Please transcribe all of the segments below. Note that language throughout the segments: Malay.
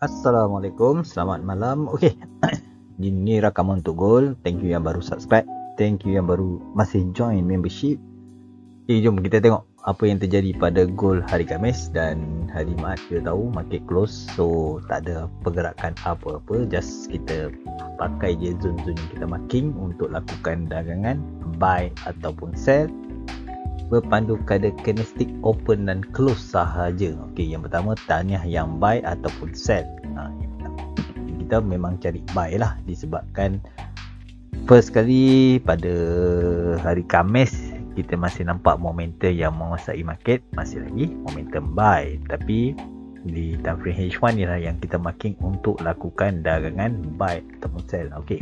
Assalamualaikum, selamat malam. Okey. Ini rakaman untuk Gold. Thank you yang baru subscribe. Thank you yang baru masih join membership. Jom kita tengok apa yang terjadi pada Gold hari Khamis dan hari Jumaat. Kita tahu market close, so tak ada pergerakan apa-apa. Just kita pakai je zone-zone yang kita marking untuk lakukan dagangan buy ataupun sell berpandu kepada candlestick open dan close sahaja. Okey, yang pertama tanya yang buy ataupun sell. Kita memang cari buy lah, disebabkan first kali pada hari Khamis kita masih nampak momentum yang menguasai market, masih lagi momentum buy. Tapi di time frame H1 ni lah yang kita marking untuk lakukan dagangan buy ataupun sell. Okey.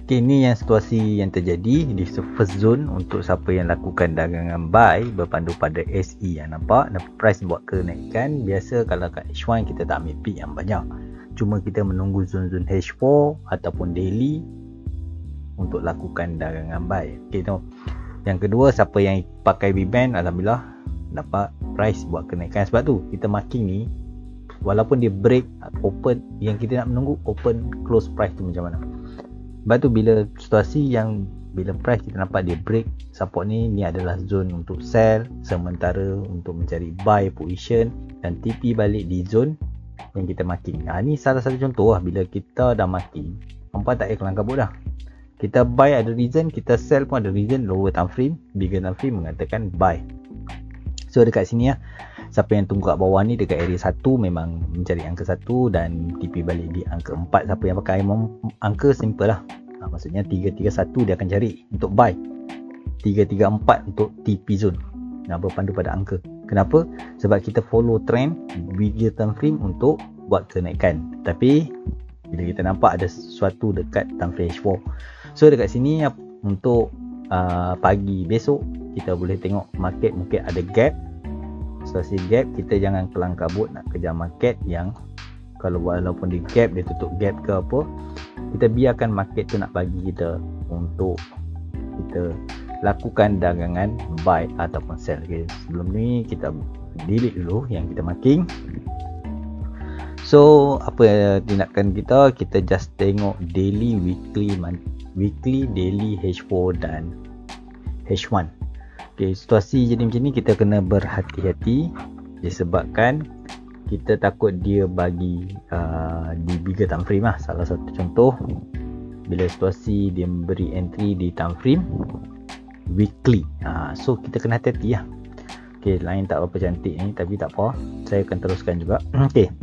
Okay, ini yang situasi yang terjadi di first zone untuk siapa yang lakukan dagangan buy berpandu pada SE yang nampak price buat kenaikan. Biasa kalau kat H1 kita tak ambil peak yang banyak, cuma kita menunggu zone-zone H4 ataupun daily untuk lakukan dagangan buy. Okay, tengok. Yang kedua, siapa yang pakai B-band, alhamdulillah dapat price buat kenaikan. Sebab tu kita marking ni walaupun dia break open, yang kita nak menunggu open close price tu macam mana. Sebab tu bila situasi yang bila price kita nampak dia break support ni adalah zone untuk sell, sementara untuk mencari buy position dan TP balik di zone yang kita marking. Ni salah satu contoh lah, bila kita dah marking, hampa tak payah kelang kabut dah. Kita buy ada reason, kita sell pun ada reason. Lower time frame, bigger time frame mengatakan buy. So dekat sini lah, siapa yang tunggu kat bawah ni dekat area 1 memang mencari angka 1 dan TP balik di angka 4. Siapa yang pakai angka simple lah. Maksudnya 331 dia akan cari untuk buy, 334 untuk TP zone. Berpandu pada angka. Kenapa? Sebab kita follow trend bigger time frame untuk buat kenaikan. Tapi bila kita nampak ada sesuatu dekat time frame H4, so dekat sini untuk pagi besok kita boleh tengok market mungkin ada gap. Situasi gap, kita jangan kelang kabut nak kejar market yang kalau walaupun di gap, dia tutup gap ke apa, kita biarkan market tu nak bagi kita untuk kita lakukan dagangan buy ataupun sell. Okay, sebelum ni kita delete dulu yang kita marking. So apa tindakan kita? Kita just tengok daily, weekly, daily, H4 dan H1. Okay, situasi jadi macam ni kita kena berhati-hati disebabkan kita takut dia bagi di bigger time frame lah. Salah satu contoh bila situasi dia memberi entry di time frame weekly, so kita kena hati-hati lah. Okay, lain tak berapa cantik ni, tapi tak apa, saya akan teruskan juga. Okay,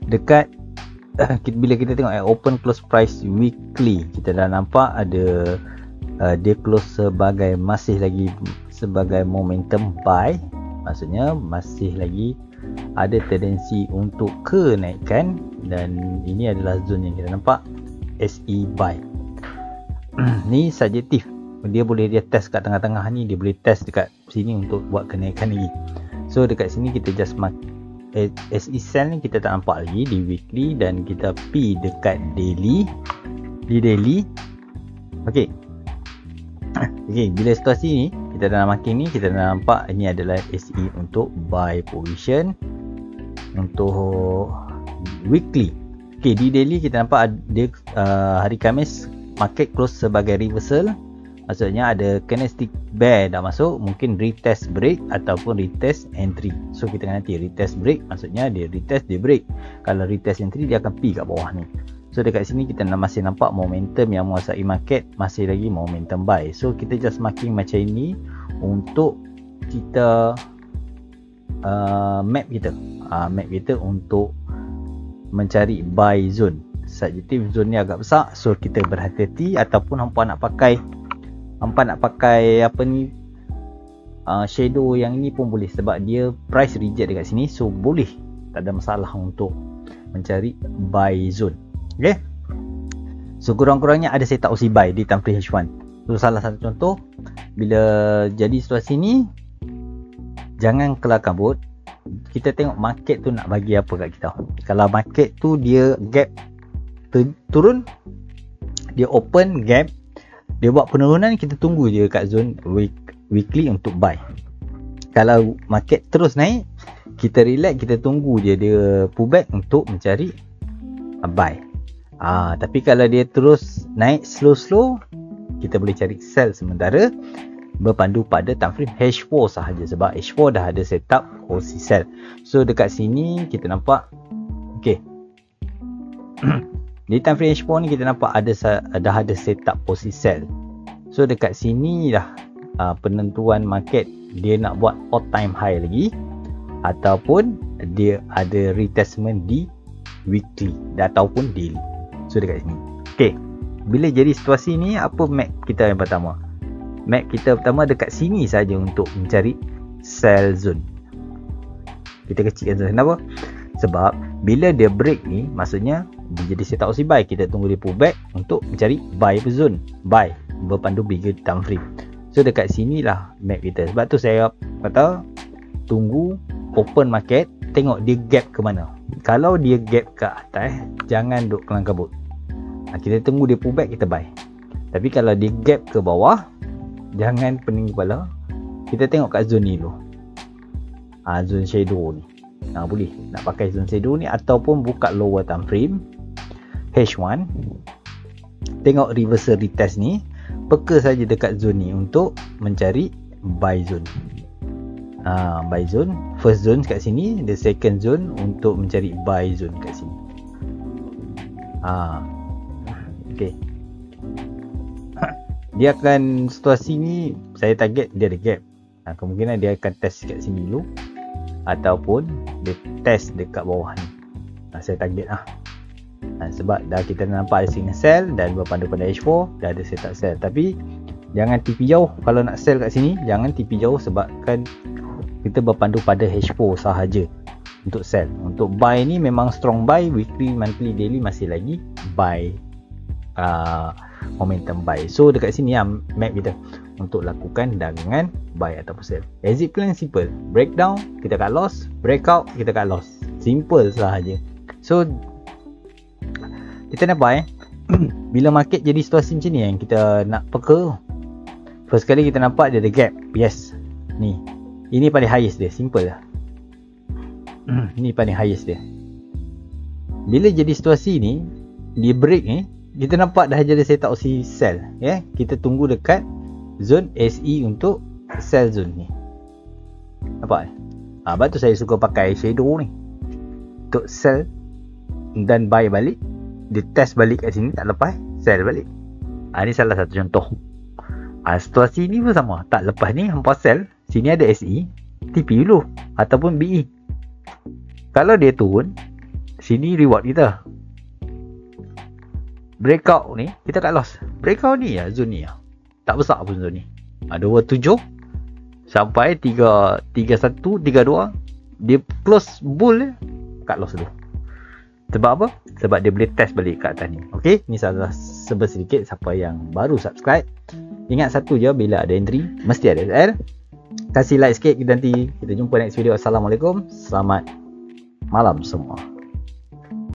dekat bila kita tengok open close price weekly, kita dah nampak ada dia close sebagai masih lagi sebagai momentum buy. Maksudnya masih lagi ada tendensi untuk kenaikan, dan ini adalah zone yang kita nampak SE buy. Ni subjektif, dia boleh test kat tengah-tengah ni, dia boleh test dekat sini untuk buat kenaikan lagi. So dekat sini kita just mark SE sell ni kita tak nampak lagi di weekly, dan kita pi dekat daily, di daily. Okey. Okey, bila situasi ni kita dah marking ni, kita dah nampak ini adalah SE untuk buy position untuk weekly. Okey, di daily kita nampak dia hari Khamis market close sebagai reversal. Maksudnya ada candlestick bear dah masuk, mungkin retest break ataupun retest entry. So kita kena nanti retest break, maksudnya dia retest, dia break. Kalau retest entry dia akan pi kat bawah ni. So dekat sini kita masih nampak momentum yang menguasai market, masih lagi momentum buy. So kita just marking macam ini untuk kita map kita untuk mencari buy zone. Subjektif zone ni agak besar, so kita berhati-hati. Ataupun hampa nak pakai apa ni, shadow yang ni pun boleh, sebab dia price reject dekat sini, so boleh, tak ada masalah untuk mencari buy zone. Okay, so kurang-kurangnya ada setup opsi buy di time frame H1. So salah satu contoh, bila jadi situasi ni jangan kelang kabut. Kita tengok market tu nak bagi apa kat kita. Kalau market tu dia gap turun, dia open gap, dia buat penurunan, kita tunggu je kat zone weekly untuk buy. Kalau market terus naik, kita relax, kita tunggu je dia pullback untuk mencari buy. Tapi kalau dia terus naik slow-slow, kita boleh cari sell sementara berpandu pada time frame H4 sahaja, sebab H4 dah ada setup posisi sell. So dekat sini kita nampak okey. Di time frame H4 ni kita nampak dah ada setup posisi sell. So dekat sini dah penentuan market dia nak buat all time high lagi ataupun dia ada retestment di weekly ataupun daily. So dekat sini. Okey. Bila jadi situasi ni, apa map kita yang pertama? Map kita pertama dekat sini saja untuk mencari sell zone. Kita kecilkan zone. Kenapa? Sebab bila dia break ni, maksudnya dia jadi setup opsi buy. Kita tunggu dia pullback untuk mencari buy zone. Buy berpandu bigger time frame. So dekat sinilah map kita. Sebab tu saya kata tunggu open market, tengok dia gap ke mana. Kalau dia gap ke atas, jangan duk kelang kabut. Kita tunggu dia pullback, kita buy. Tapi kalau dia gap ke bawah, jangan pening kepala. Kita tengok kat zone ni dulu. Zone shadow ni. Boleh nak pakai zone shadow ni ataupun buka lower time frame H1. Tengok reversal retest ni, peka saja dekat zone ni untuk mencari buy zone. Buy zone, first zone kat sini, the second zone untuk mencari buy zone kat sini. Okey. Dia akan situasi ni saya target dia ada gap. Kemungkinan dia akan test kat sini dulu ataupun dia test dekat bawah ni. Saya target sebab dah kita nampak ada signal sell dan berpandu pada H4, dah ada setup sell. Tapi jangan tipi jauh. Kalau nak sell kat sini, jangan tipi jauh sebab kan kita berpandu pada H4 sahaja untuk sell. Untuk buy ni memang strong buy, weekly, monthly, daily masih lagi buy, momentum buy. So dekat sini map kita untuk lakukan dagangan buy ataupun sell. Exit plan simple, breakdown kita cut loss, breakout kita cut loss, simple sahaja. So kita nak buy bila market jadi situasi macam ni yang kita nak peka. First kali kita nampak dia ada gap, yes, ni ini paling highest dia, simple lah. Ni paling highest dia. Bila jadi situasi ni, dia break ni, kita nampak dah jadi setup opsi sell. Kita tunggu dekat zone SE untuk sell zone ni. Nampak? Sebab tu saya suka pakai shadow ni untuk sell dan buy balik. Dia test balik kat sini, tak lepas, sell balik. Ni salah satu contoh. Situasi ni pun sama, tak lepas ni hampa sell. Sini ada SE, TP dulu ataupun BE. Kalau dia turun, sini reward kita. Breakout ni kita cut loss. Breakout ni zone ni tak besar pun zone ni. 27 sampai 31, 32 dia close bull, cut loss dulu. Sebab apa? Sebab dia boleh test balik kat atas ni. Okey, ni salah sedikit siapa yang baru subscribe. Ingat satu je, bila ada entry mesti ada SL. Kasih like sikit, nanti kita jumpa next video. Assalamualaikum, selamat malam semua.